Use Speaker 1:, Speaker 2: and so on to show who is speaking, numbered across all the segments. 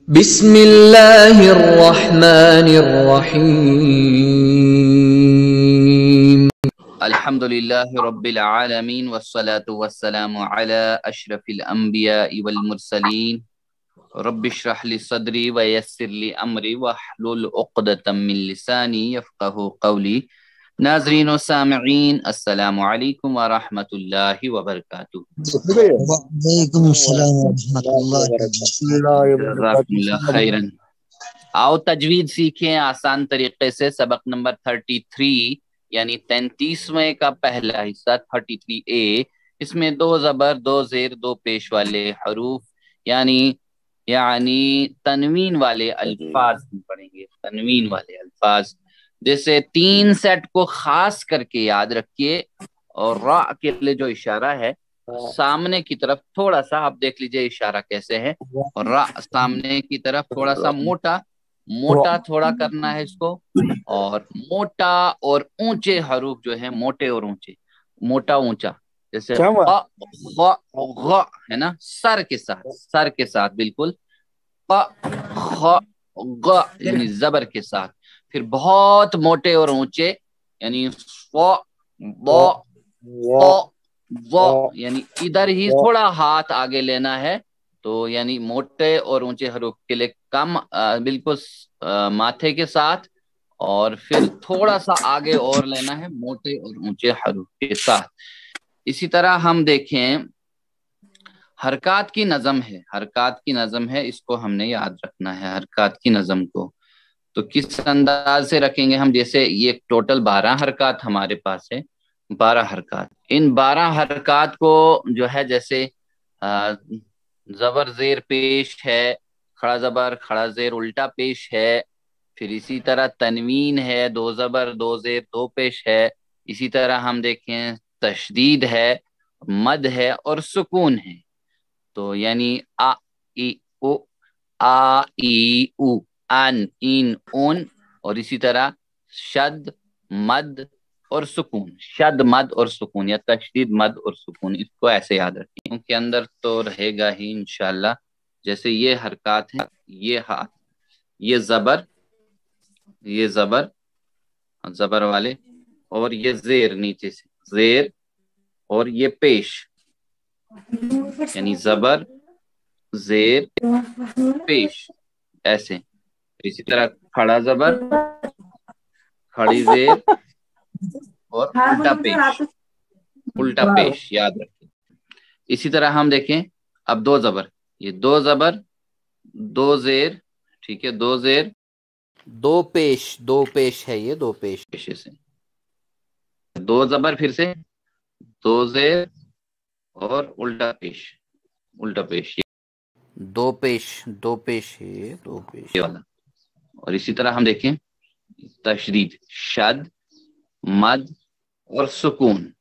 Speaker 1: بسم اللہ الرحمن الرحیم
Speaker 2: الحمد للہ رب العالمین والصلاة والسلام علی اشرف الانبیاء والمرسلین رب اشرح لی صدری ویسر لی امری واحلل عقدۃ من لسانی یفقہوا قولی۔ ناظرین و سامعین، السلام علیکم ورحمۃ اللہ وبرکاتہ۔
Speaker 3: وعلیکم السلام ورحمۃ اللہ
Speaker 2: جزاکم اللہ خیرن۔ آؤ تجوید سیکھیں آسان طریقے سے۔ سبق نمبر 33 یعنی 33ویں کا پہلا حصہ 33A، اس میں 2 زبر 2 زیر 2 پیش والے حروف یعنی تنوین والے الفاظ ہم پڑھیں گے۔ تنوین والے الفاظ جیسے 3 سیٹ کو خاص کر کے یاد رکھیے، اور را کے لیے جو اشارہ ہے سامنے کی طرف تھوڑا سا آپ دیکھ لیجئے اشارہ کیسے ہے، اور را سامنے کی طرف تھوڑا سا موٹا تھوڑا کرنا ہے اس کو، اور موٹا اور اونچے حروف جو ہیں موٹے اور اونچے، موٹا اونچا، جیسے غ ہے نا، سر کے ساتھ بالکل، ق خ غ یعنی زبر کے ساتھ، پھر بہت موٹے اور اونچے یعنی ف ب و یعنی ادھر ہی تھوڑا ہاتھ آگے لینا ہے، تو یعنی موٹے اور اونچے حروف کے لیے کم بالکل ماتھے کے ساتھ، اور پھر تھوڑا سا آگے اور لینا ہے موٹے اور اونچے حروف کے ساتھ۔ اسی طرح ہم دیکھیں حرکات کی نظم ہے، اس کو ہم نے یاد رکھنا ہے حرکات کی نظم کو۔ تو کس انداز سے رکھیں گے ہم؟ جیسے یہ ٹوٹل 12 حرکات ہمارے پاس ہے، 12 حرکات۔ ان 12 حرکات کو جو ہے جیسے زبر زیر پیش ہے، کھڑا زبر کھڑا زیر الٹا پیش ہے، پھر اسی طرح تنوین ہے، 2 زبر 2 زیر 2 پیش ہے، اسی طرح ہم دیکھیں تشدید ہے، مد ہے اور سکون ہے۔ تو یعنی آ ای او، آ ای او، ان این اون، اور اسی طرح شد مد اور سکون، شد مد اور سکون یا تشدید مد اور سکون، اس کو ایسے یاد رکھیں۔ ان کے اندر تو رہے گا ہی انشاءاللہ۔ جیسے یہ حرکات ہیں، یہ ہاتھ، یہ زبر والے، اور یہ زیر نیچے سے زیر، اور یہ پیش یعنی زبر زیر پیش ایسے۔ اسی طرح کھڑا زبر کھڑی زیر اور الٹا پیش یاد رکھیں۔ اسی طرح ہم دیکھیں اب 2 زبر، یہ 2 زبر 2 زیر، ٹھیک ہے، 2 زیر 2 پیش ہے، یہ 2 پیش سے 2 زبر، پھر سے 2 زیر اور الٹا پیش 2 پیش ہے، 2 پیش والا۔ اور اسی طرح ہم دیکھیں تشدید، شد مد اور سکون،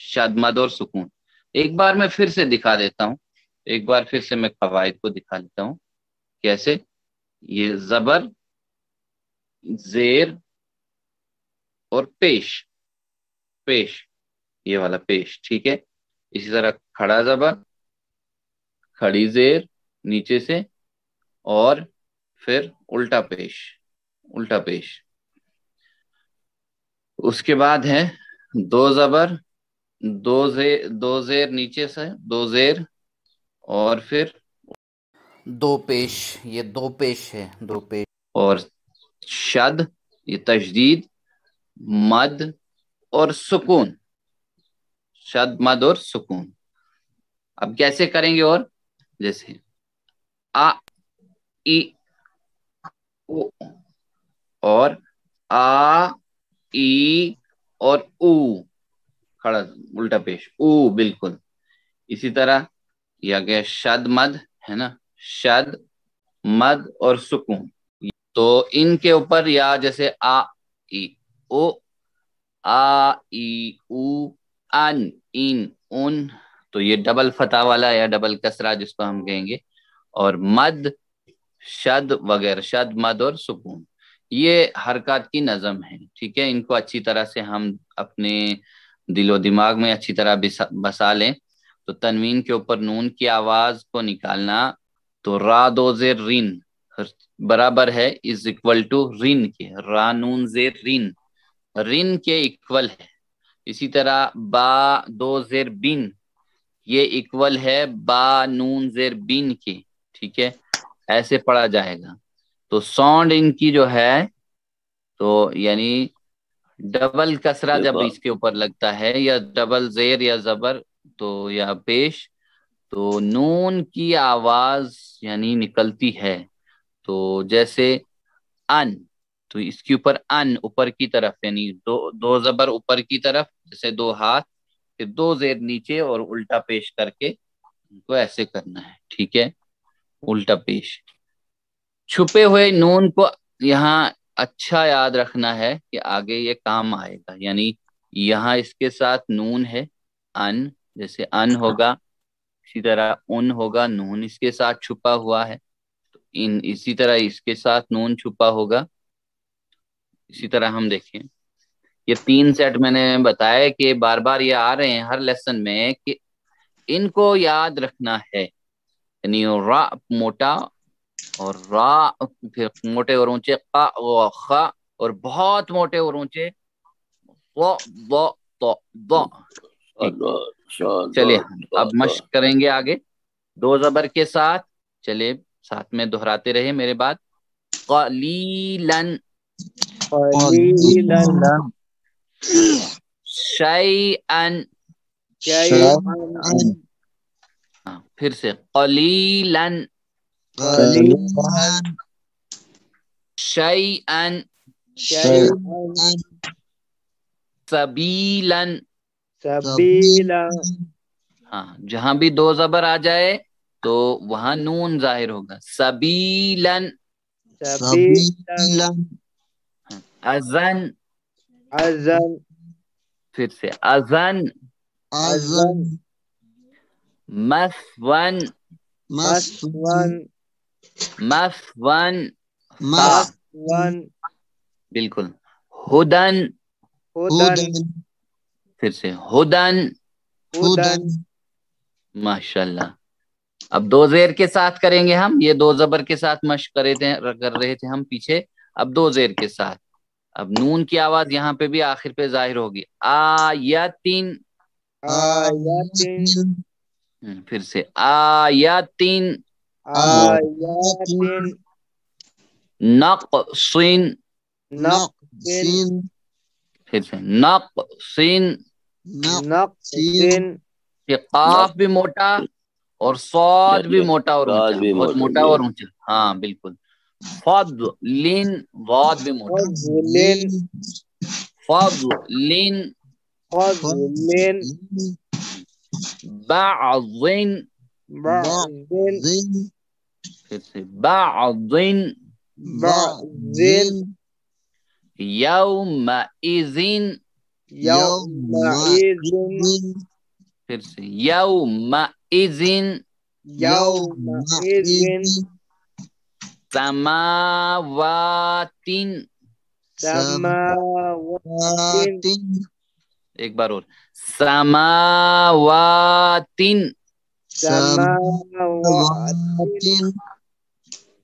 Speaker 2: شد مد اور سکون۔ ایک بار میں پھر سے دکھا دیتا ہوں، میں قواعد کو دکھا دیتا ہوں کیسے۔ یہ زبر زیر اور پیش، یہ والا پیش، ٹھیک ہے۔ اسی طرح کھڑا زبر کھڑی زیر نیچے سے، اور پھر الٹا پیش۔ اس کے بعد ہے 2 زبر 2 زیر نیچے سے، 2 زیر، اور پھر 2 پیش، یہ 2 پیش ہے، 2 پیش، اور شد یہ تشدید مد اور سکون، شد مد اور سکون۔ اب کیسے کریں گے؟ اور جیسے آ ای او، اور آ ای اور او، کھڑا الٹا پیش او بالکل۔ اسی طرح یہ گیا شد مد ہے نا، شد مد اور سکون۔ تو ان کے اوپر یا جیسے آ ای او، آ ای او، ان این اون، تو یہ ڈبل فتح والا یا ڈبل کسرہ جس کو ہم کہیں گے، اور مد شد وغیرہ، شد مد اور سکون، یہ حرکات کی نظم ہے، ٹھیک ہے۔ ان کو اچھی طرح سے ہم اپنے دل و دماغ میں اچھی طرح بسا لیں۔ تو تنوین کے اوپر نون کی آواز کو نکالنا، تو را 2 زیر رین، برابر ہے از اکول ٹو رین کے، را نون زیر رین، رین کے اکول ہے. اسی طرح با دو زیر بین، یہ اکول ہے با نون زیر بین کے. ٹھیک ہے، ایسے پڑھا جائے گا. تو ساؤنڈ ان کی جو ہے تو یعنی ڈبل کسرہ جب اس کے اوپر لگتا ہے یا ڈبل زیر یا زبر تو یا پیش، تو نون کی آواز یعنی نکلتی ہے. تو جیسے ان، تو اس کے اوپر ان اوپر کی طرف یعنی دو زبر اوپر کی طرف، جیسے دو ہاتھ، پھر دو زیر نیچے اور الٹا پیش کر کے ان کو ایسے کرنا ہے. ٹھیک ہے، الٹا پیش. چھپے ہوئے نون کو یہاں اچھا یاد رکھنا ہے کہ آگے یہ کام آئے گا. یعنی یہاں اس کے ساتھ نون ہے ان، جیسے ان ہوگا، اسی طرح ان ہوگا، نون اس کے ساتھ چھپا ہوا ہے. اسی طرح اس کے ساتھ نون چھپا ہوگا. اسی طرح ہم دیکھیں یہ 3 سیٹ میں نے بتایا کہ بار بار یہ آ رہے ہیں ہر لیسن میں کہ ان کو یاد رکھنا ہے. یعنی را موٹا اور را، پھر موٹے اور اونچے قا و خا، اور بہت موٹے اور اونچے ض ض ط ض. چلیے اب مشق کریں گے آگے دو زبر کے ساتھ. چلیے ساتھ میں دہراتے رہے میرے بعد. قلیلاً،
Speaker 4: قلیلاً،
Speaker 2: شیئاً،
Speaker 4: شیئاً،
Speaker 2: پھر سے قلیلاً،
Speaker 4: قلیلاً،
Speaker 2: شیئاً،
Speaker 4: شیئاً،
Speaker 2: سبیلاً.
Speaker 4: سبیلا.
Speaker 2: ہاں جہاں بھی دو زبر آ جائے تو وہاں نون ظاہر ہوگا. سبیلاً،
Speaker 4: سبیلا.
Speaker 2: اذن،
Speaker 4: اذن،
Speaker 2: پھر سے اذن،
Speaker 4: اذن،
Speaker 2: مثون،
Speaker 4: مسون،
Speaker 2: مثون،
Speaker 4: مسون،
Speaker 2: بالکل. ہدن،
Speaker 4: ہدن،
Speaker 2: پھر سے ہدن.
Speaker 4: ہدن.
Speaker 2: ماشاء اللہ. اب دو زیر کے ساتھ کریں گے ہم. یہ دو زبر کے ساتھ مشق کر رہے تھے ہم پیچھے. اب دو زیر کے ساتھ. اب نون کی آواز یہاں پہ بھی آخر پہ ظاہر ہوگی. آیتین،
Speaker 4: آیاتین،
Speaker 2: پھر سے آیتین،
Speaker 4: آیاتین،
Speaker 2: نقصین،
Speaker 4: نقصین،
Speaker 2: پھر سے نقصین.
Speaker 4: نقصین.
Speaker 2: یہ قاف بھی موٹا اور صاد بھی موٹا اور اونچا، بہت موٹا اور اونچا. ہاں بالکل. فضلین، ضاد بھی موٹا.
Speaker 4: فضلین،
Speaker 2: فضلین،
Speaker 4: فضلین،
Speaker 2: بعضین،
Speaker 4: بعضین،
Speaker 2: پھر سے بعضین،
Speaker 4: بعضین،
Speaker 2: یومئذین،
Speaker 4: یومئذین،
Speaker 2: پھر سے یومئذین،
Speaker 4: یومئذین،
Speaker 2: سماواتین.
Speaker 4: سماواتین،
Speaker 2: ایک بار اور. سماواتین.
Speaker 4: سماواتین.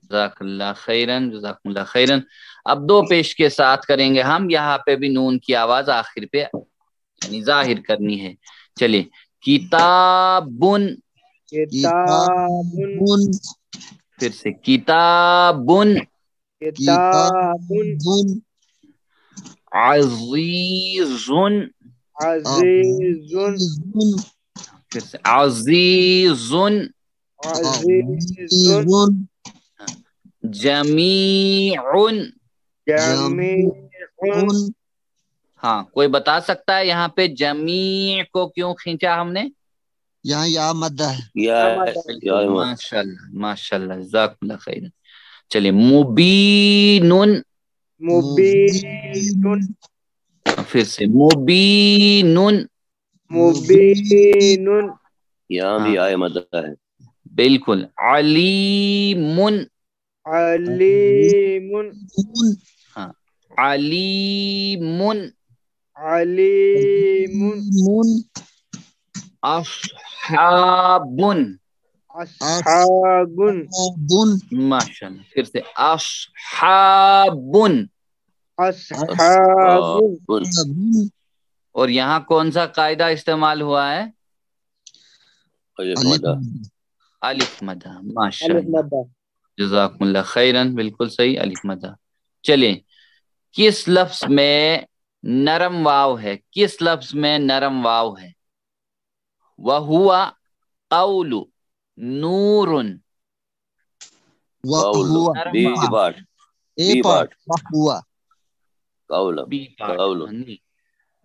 Speaker 2: جزاک اللہ خیرن، جزاکم اللہ خیرن. اب دو پیش کے ساتھ کریں گے ہم. یہاں پہ بھی نون کی آواز آخر پہ یعنی ظاہر کرنی ہے. چلیے. کتابن،
Speaker 4: کتابن،
Speaker 2: پھر سے کتابن،
Speaker 4: کتابن،
Speaker 2: عزیزن،
Speaker 4: عزیزن،
Speaker 2: پھر سے عزیزن،
Speaker 4: عزیزن،
Speaker 2: جمیعن.
Speaker 4: جمیعن.
Speaker 2: ہاں کوئی بتا سکتا ہے یہاں پہ جمیع کو کیوں کھینچا ہم نے؟
Speaker 3: یہاں یا مدہ ہے.
Speaker 2: ماشاء اللہ، ماشاء اللہ، جزاک اللہ خیر. چلیے. مبینن،
Speaker 4: مبینن،
Speaker 2: پھر سے مبینن،
Speaker 4: مبینن،
Speaker 5: یہاں بھی آئے مدہ ہے.
Speaker 2: بالکل. علیمن،
Speaker 4: علیمن،
Speaker 2: ہاں علیمن،
Speaker 4: علیمن،
Speaker 2: اصحابن،
Speaker 4: اصحابن
Speaker 3: بن
Speaker 2: ماشاءاللہ، پھر سے اصحابن،
Speaker 4: اصحابن
Speaker 5: بن
Speaker 2: اور یہاں کون سا قاعدہ استعمال ہوا ہے؟
Speaker 5: الف
Speaker 3: الف
Speaker 5: مدہ
Speaker 2: الف مدہ،
Speaker 4: الف
Speaker 2: ماشاءاللہ،
Speaker 4: مدہ
Speaker 2: جزاکم اللہ خیرن، بالکل صحیح، الف مدہ۔ چلیں، کس لفظ میں نرم واو ہے؟ کس لفظ میں نرم واو ہے؟ وَهُوَ قَوْلُ نُورٌ،
Speaker 5: قول
Speaker 3: ہوا
Speaker 2: نرم
Speaker 5: بی
Speaker 2: واو،
Speaker 5: part
Speaker 3: A
Speaker 5: B
Speaker 3: part
Speaker 5: part
Speaker 3: ہوا
Speaker 5: قول
Speaker 2: بی پارٹ،
Speaker 5: قول
Speaker 2: نہیں،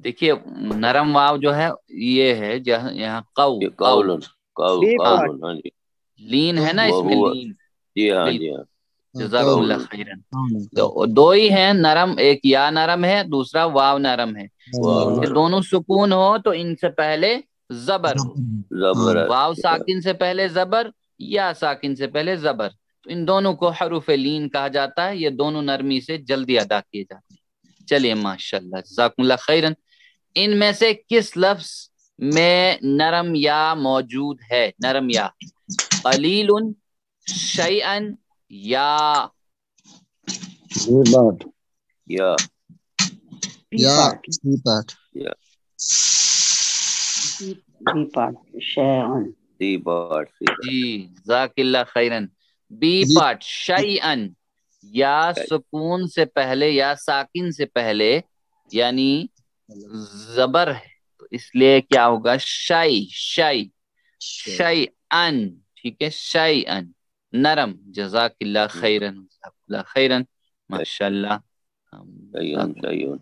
Speaker 2: دیکھیے نرم واو جو ہے یہ ہے جہاں یہاں
Speaker 5: یہ قول قول
Speaker 4: بی
Speaker 2: ہاں،
Speaker 4: پارٹ
Speaker 5: قول ہاں جی
Speaker 2: لین ہے نا اس میں،
Speaker 5: وہو
Speaker 2: لین،
Speaker 5: جی ہاں
Speaker 2: بالکل،
Speaker 5: جی ہاں
Speaker 2: جزاکم
Speaker 5: قول
Speaker 2: اللہ خیرن۔ دو ہی ہیں نرم، ایک یا نرم ہے، دوسرا واو نرم ہے۔
Speaker 5: واو
Speaker 2: یہ دونوں سکون ہو تو ان سے پہلے زبر ہو،
Speaker 5: زبر
Speaker 2: واو ساکن سے پہلے زبر، یا ساکن سے پہلے زبر، تو ان دونوں کو حروف لین کہا جاتا ہے، یہ دونوں نرمی سے جلدی ادا کیے جاتے ہیں۔ چلیے ماشاءاللہ، جزاکم اللہ خیرن۔ ان میں سے کس لفظ میں نرم یا موجود ہے؟ نرم یا قلیل، شیئن، یا
Speaker 5: یا
Speaker 4: بی
Speaker 3: یا
Speaker 4: پارٹ
Speaker 3: بی پارٹ
Speaker 5: یا
Speaker 4: بی پارٹ شیئن
Speaker 5: سی پارٹ سی پارٹ
Speaker 2: جی جزاک اللہ خیرن، بی پارٹ شیئن، یا سکون سے پہلے یا ساکن سے پہلے یعنی زبر ہے، تو اس لیے کیا ہوگا؟ شی شی شی ان، ٹھیک ہے، شی ان، نرم، جزاک اللہ خیرن، جزاک اللہ خیرن، ماشاء اللہ۔
Speaker 5: شیئن شیئن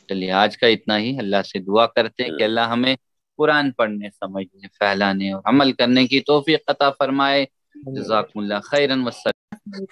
Speaker 2: چلیے آج کا اتنا ہی، اللہ سے دعا کرتے ہیں کہ اللہ ہمیں قرآن پڑھنے، سمجھنے، پھیلانے اور عمل کرنے کی توفیق عطا فرمائے۔ جزاکم اللہ خیرن، والسلام۔